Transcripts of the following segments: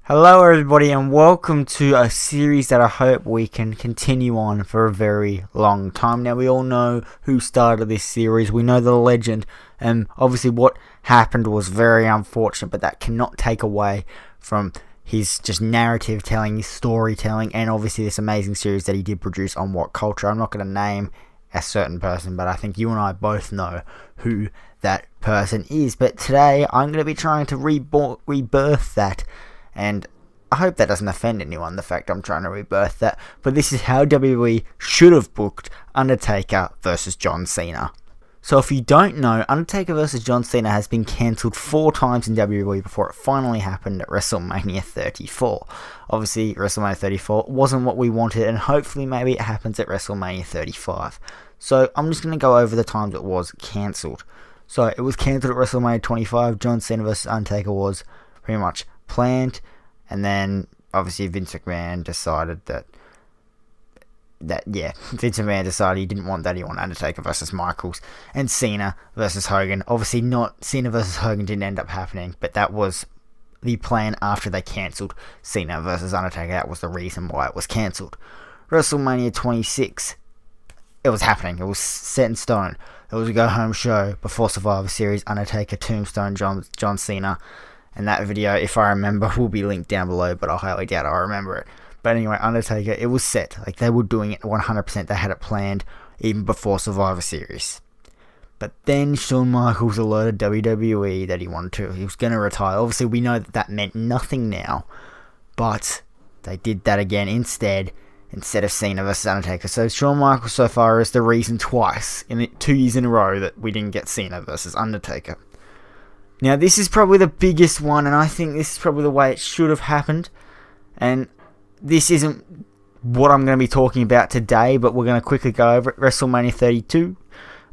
Hello everybody and welcome to a series that I hope we can continue on for a very long time. Now we all know who started this series, we know the legend, and obviously what happened was very unfortunate, but that cannot take away from his just narrative telling, his storytelling, and obviously this amazing series that he did produce on What Culture. I'm not going to name a certain person, but I think you and I both know who that person is. But today I'm going to be trying to rebirth that. And I hope that doesn't offend anyone, the fact I'm trying to rebirth that. But this is how WWE should have booked Undertaker versus John Cena. So if you don't know, Undertaker versus John Cena has been cancelled 4 times in WWE before it finally happened at WrestleMania 34. Obviously, WrestleMania 34 wasn't what we wanted, and hopefully maybe it happens at WrestleMania 35. So I'm just going to go over the times it was cancelled. So it was cancelled at WrestleMania 25. John Cena versus Undertaker was pretty much planned, and then obviously Vince McMahon decided Vince McMahon decided he didn't want that. He wanted Undertaker versus Michaels and Cena versus Hogan. Obviously not Cena versus Hogan didn't end up happening, but that was the plan after they cancelled Cena versus Undertaker. That was the reason why it was cancelled. WrestleMania 26, it was happening. It was set in stone. It was a go-home show before Survivor Series. Undertaker, Tombstone, John Cena. And that video, if I remember, will be linked down below, but I highly doubt I remember it. But anyway, Undertaker, it was set. Like, they were doing it 100%. They had it planned even before Survivor Series. But then Shawn Michaels alerted WWE that he was going to retire. Obviously, we know that meant nothing now. But they did that again instead of Cena versus Undertaker. So Shawn Michaels so far is the reason twice, in 2 years in a row, that we didn't get Cena versus Undertaker. Now, this is probably the biggest one, and I think this is probably the way it should have happened. And this isn't what I'm going to be talking about today, but we're going to quickly go over it. WrestleMania 32,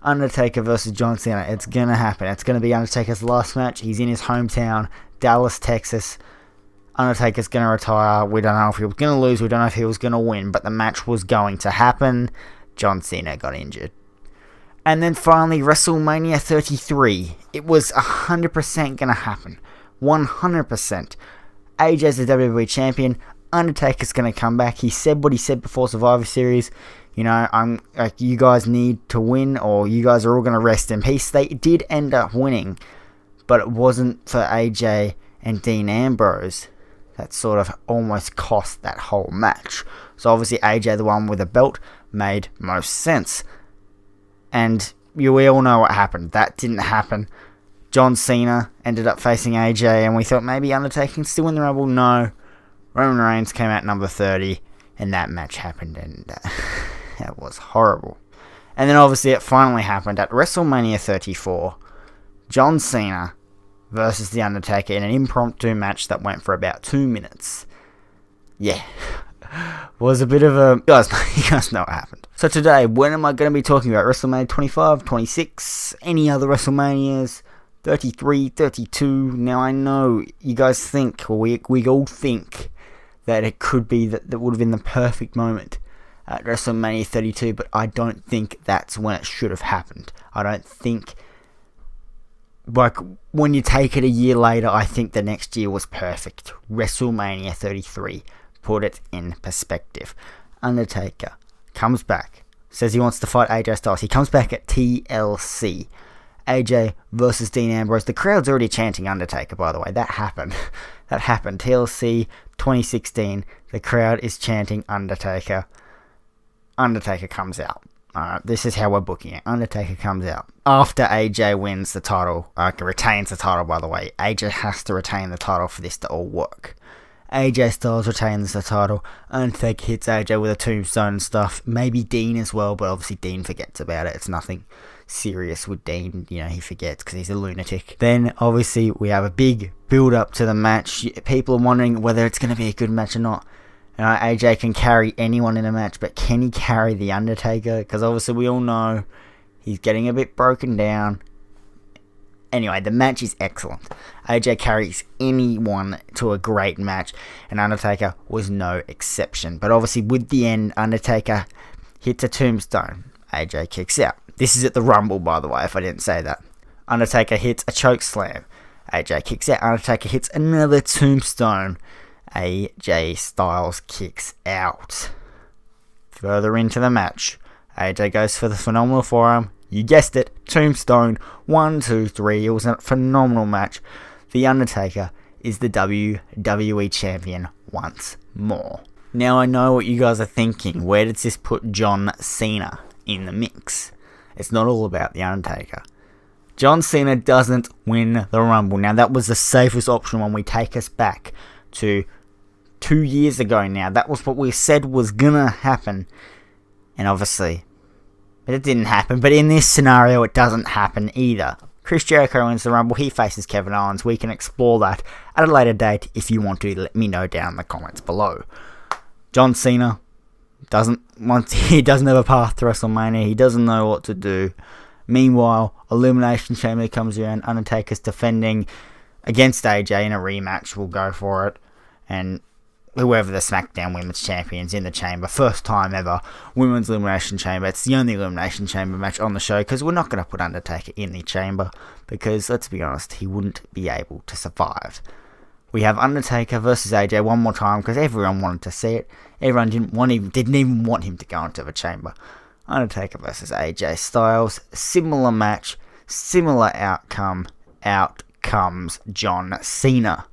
Undertaker versus John Cena. It's going to happen. It's going to be Undertaker's last match. He's in his hometown, Dallas, Texas. Undertaker's going to retire. We don't know if he was going to lose. We don't know if he was going to win, but the match was going to happen. John Cena got injured. And then finally, WrestleMania 33. It was 100% going to happen. 100%. AJ's the WWE champion. Undertaker's going to come back. He said what he said before Survivor Series. You know, you guys need to win, or you guys are all going to rest in peace. They did end up winning, but it wasn't for AJ and Dean Ambrose. That sort of almost cost that whole match. So obviously AJ, the one with the belt, made most sense. And we all know what happened. That didn't happen. John Cena ended up facing AJ, and we thought maybe Undertaker can still win the Rumble. No. Roman Reigns came out number 30, and that match happened, and that was horrible. And then obviously it finally happened at WrestleMania 34. John Cena versus The Undertaker in an impromptu match that went for about 2 minutes. Yeah. Was a bit of a... You guys know what happened. So today, when am I going to be talking about? WrestleMania 25, 26, any other WrestleManias, 33, 32. Now I know you guys think, or we all think, that it could be that would have been the perfect moment at WrestleMania 32, but I don't think that's when it should have happened. I don't think... Like, when you take it a year later, I think the next year was perfect. WrestleMania 33. Put it in perspective. Undertaker comes back, says he wants to fight AJ Styles. He comes back at TLC. AJ versus Dean Ambrose. The crowd's already chanting Undertaker, by the way. That happened. TLC 2016. The crowd is chanting Undertaker. Undertaker comes out. Alright, this is how we're booking it. Undertaker comes out. After AJ wins the title, retains the title, by the way. AJ has to retain the title for this to all work. AJ Styles retains the title. Undertaker hits AJ with a tombstone and stuff. Maybe Dean as well, but obviously Dean forgets about it. It's nothing serious with Dean. You know, he forgets because he's a lunatic. Then, obviously, we have a big build-up to the match. People are wondering whether it's going to be a good match or not. AJ can carry anyone in a match, but can he carry The Undertaker? Because obviously we all know he's getting a bit broken down. Anyway, the match is excellent. AJ carries anyone to a great match, and Undertaker was no exception. But obviously, with the end, Undertaker hits a tombstone. AJ kicks out. This is at the Rumble, by the way, if I didn't say that. Undertaker hits a choke slam. AJ kicks out. Undertaker hits another tombstone. AJ Styles kicks out. Further into the match, AJ goes for the phenomenal forearm. You guessed it, tombstone, 1, 2, 3. It was a phenomenal match. The Undertaker is the WWE Champion once more. Now I know what you guys are thinking. Where does this put John Cena in the mix? It's not all about the Undertaker. John Cena doesn't win the Rumble. Now that was the safest option when we take us back to 2 years ago now. That was what we said was gonna happen. And obviously, it didn't happen. But in this scenario, it doesn't happen either. Chris Jericho wins the Rumble. He faces Kevin Owens. We can explore that at a later date. If you want to, let me know down in the comments below. John Cena he doesn't have a path to WrestleMania. He doesn't know what to do. Meanwhile, Elimination Chamber comes around. Undertaker's defending against AJ in a rematch. We'll go for it. And whoever the SmackDown Women's Champions in the Chamber. First time ever. Women's Elimination Chamber. It's the only Elimination Chamber match on the show because we're not going to put Undertaker in the Chamber because, let's be honest, he wouldn't be able to survive. We have Undertaker versus AJ one more time because everyone wanted to see it. Everyone didn't even want him to go into the Chamber. Undertaker versus AJ Styles. Similar match. Similar outcome. Out comes John Cena.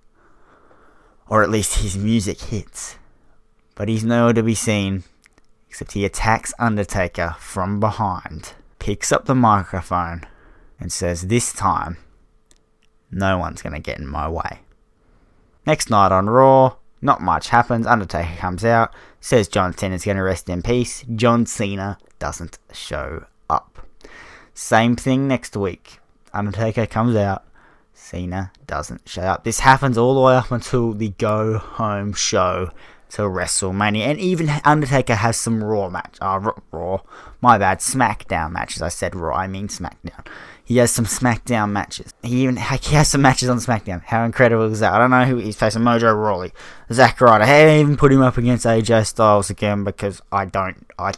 Or at least his music hits. But he's nowhere to be seen. Except he attacks Undertaker from behind. Picks up the microphone. And says, this time, no one's going to get in my way. Next night on Raw, not much happens. Undertaker comes out, says John Cena's going to rest in peace. John Cena doesn't show up. Same thing next week. Undertaker comes out, Cena doesn't show up. This happens all the way up until the go home show to WrestleMania. And even Undertaker has some SmackDown matches. I said Raw, I mean SmackDown. He has some SmackDown matches. He has some matches on SmackDown. How incredible is that? I don't know who he's facing. Mojo Rawley, Zack Ryder. Hey, I even put him up against AJ Styles again because I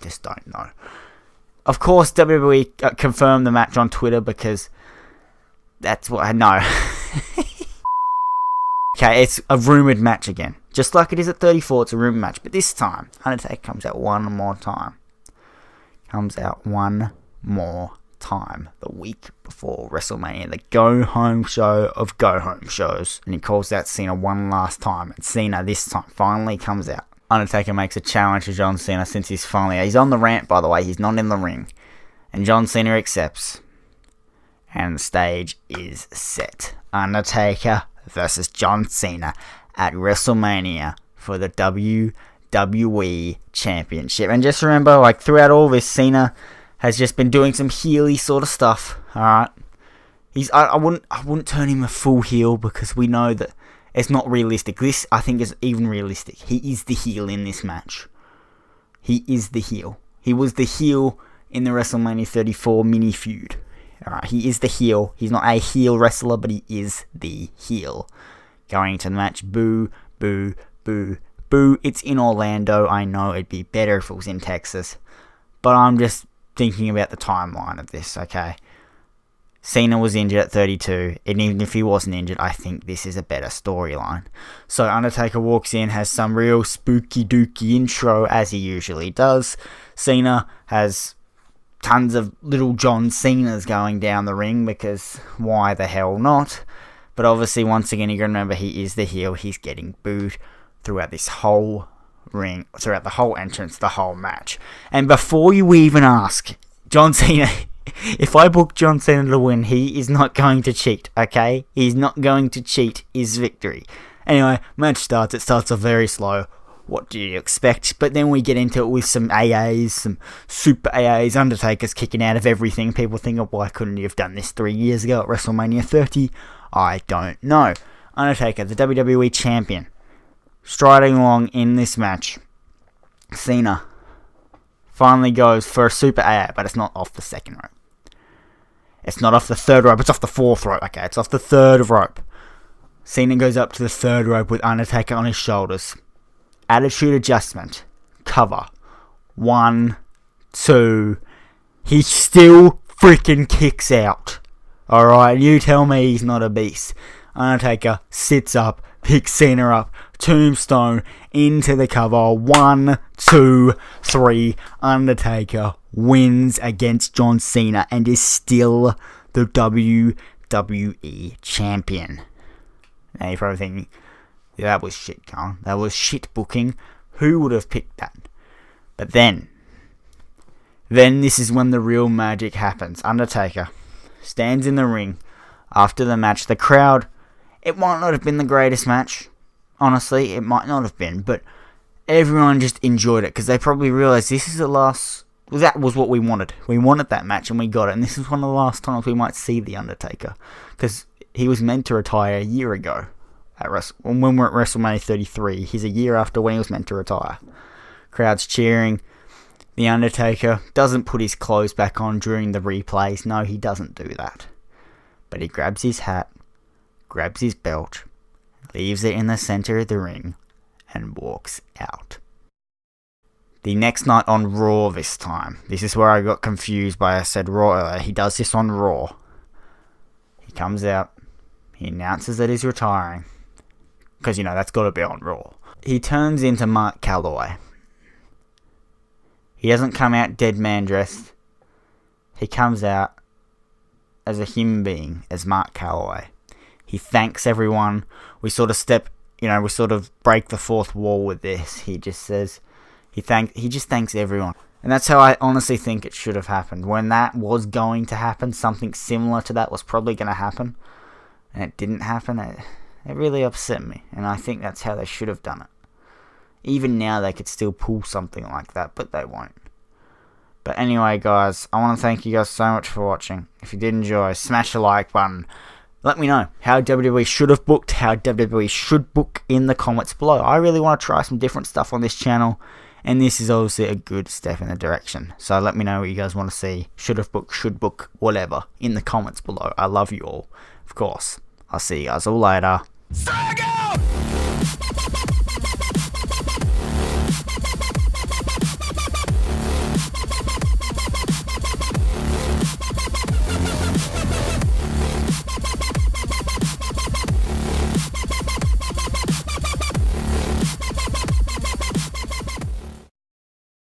just don't know. Of course, WWE confirmed the match on Twitter because that's what I know. Okay, it's a rumoured match again. Just like it is at 34, it's a rumoured match. But this time, Undertaker comes out one more time. The week before WrestleMania, the go-home show of go-home shows. And he calls out Cena one last time. And Cena, this time, finally comes out. Undertaker makes a challenge to John Cena since he's on the ramp, by the way. He's not in the ring. And John Cena accepts. And the stage is set. Undertaker versus John Cena at WrestleMania for the WWE Championship. And just remember, throughout all this, Cena has just been doing some heely sort of stuff. Alright. I wouldn't turn him a full heel because we know that it's not realistic. This, I think, is even realistic. He is the heel in this match. He is the heel. He was the heel in the WrestleMania 34 mini feud. Alright, he is the heel. He's not a heel wrestler, but he is the heel. Going into the match, boo, boo, boo, boo. It's in Orlando. I know it'd be better if it was in Texas. But I'm just thinking about the timeline of this, okay? Cena was injured at 32, and even if he wasn't injured, I think this is a better storyline. So Undertaker walks in, has some real spooky dooky intro, as he usually does. Cena has tons of little John Cenas going down the ring, because why the hell not? But obviously, once again, you gotta remember, he is the heel. He's getting booed throughout this whole ring, throughout the whole entrance, the whole match. And before you even ask, John Cena, if I book John Cena to win, he is not going to cheat, okay? He's not going to cheat his victory. Anyway, match starts. It starts off very slow. What do you expect? But then we get into it with some AAs, some super AAs. Undertaker's kicking out of everything. People think, oh, why couldn't you have done this 3 years ago at WrestleMania 30? I don't know. Undertaker, the WWE Champion, striding along in this match. Cena finally goes for a super AA, but it's not off the second rope. It's not off the third rope, it's off the fourth rope. Okay, it's off the third rope. Cena goes up to the third rope with Undertaker on his shoulders. Attitude adjustment. Cover. 1, 2. He still freaking kicks out. Alright, you tell me he's not a beast. Undertaker sits up, picks Cena up, tombstone into the cover. 1, 2, 3. Undertaker wins against John Cena and is still the WWE champion. Now you're probably thinking, yeah, that was shit, Colin. That was shit booking. Who would have picked that? But then this is when the real magic happens. Undertaker stands in the ring after the match. The crowd, it might not have been the greatest match. Honestly, it might not have been. But everyone just enjoyed it because they probably realised this is the last... Well, that was what we wanted. We wanted that match and we got it. And this is one of the last times we might see The Undertaker. Because he was meant to retire a year ago. When we're at WrestleMania 33. He's a year after when he was meant to retire. Crowd's cheering. The Undertaker doesn't put his clothes back on during the replays. No, he doesn't do that. But he grabs his hat, grabs his belt, leaves it in the center of the ring, and walks out. The next night on Raw this time. This is where I got confused by I said Raw earlier. He does this on Raw. He comes out. He announces that he's retiring. Because, that's got to be on Raw. He turns into Mark Calloway. He doesn't come out dead man dressed. He comes out as a human being, as Mark Calloway. He thanks everyone. We sort of break the fourth wall with this. He just says, he just thanks everyone. And that's how I honestly think it should have happened. When that was going to happen, something similar to that was probably going to happen, and it didn't happen, it really upset me. And I think that's how they should have done it. Even now they could still pull something like that, but they won't. But anyway, guys, I want to thank you guys so much for watching. If you did enjoy, smash the like button. Let me know how WWE should have booked, how WWE should book in the comments below. I really want to try some different stuff on this channel, and this is obviously a good step in the direction. So let me know what you guys want to see. Should have booked, should book, whatever, in the comments below. I love you all, of course. I'll see you guys all later.